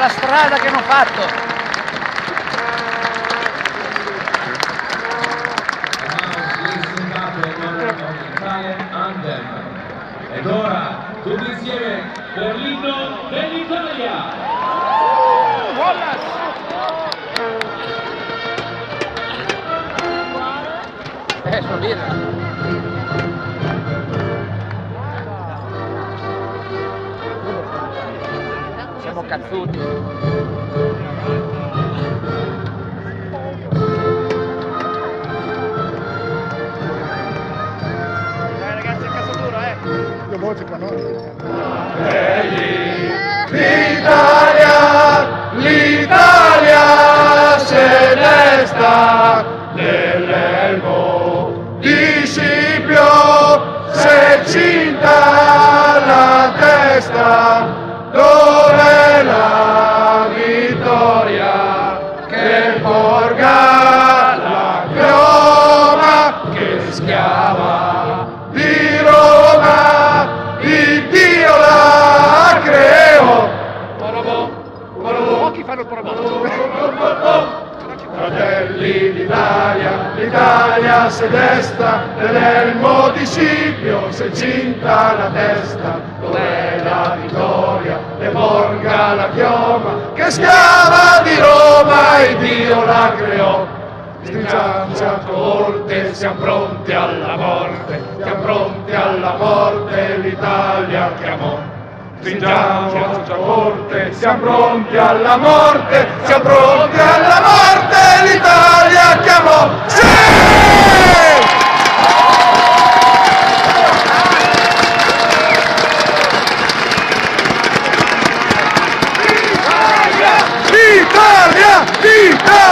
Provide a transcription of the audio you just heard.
la strada che hanno fatto. Ed ora tutti insieme per l'inno dell'Italia. Sua birra. Siamo cazzuti. Ragazzi, a casa dura, Io voce qua, no? L'Italia se ne sta nell'elmo di Scipio, se cinta la testa, dov'è la vittoria che porga la chioma che schiava di Roma, il Dio la creò. Pochi fanno il parabolo. Fratelli d'Italia, l'Italia se desta nell'elmo di Scipio, se cinta la testa, dov'è la vittoria, le porga la chioma, che schiava di Roma e Dio la creò. Stringiamoci a corte, siamo pronti alla morte, siamo pronti alla morte, l'Italia chiamò. Stringiamoci a corte, siamo pronti alla morte, siamo pronti alla morte, l'Italia chiamò. Sì! L'Italia! L'Italia!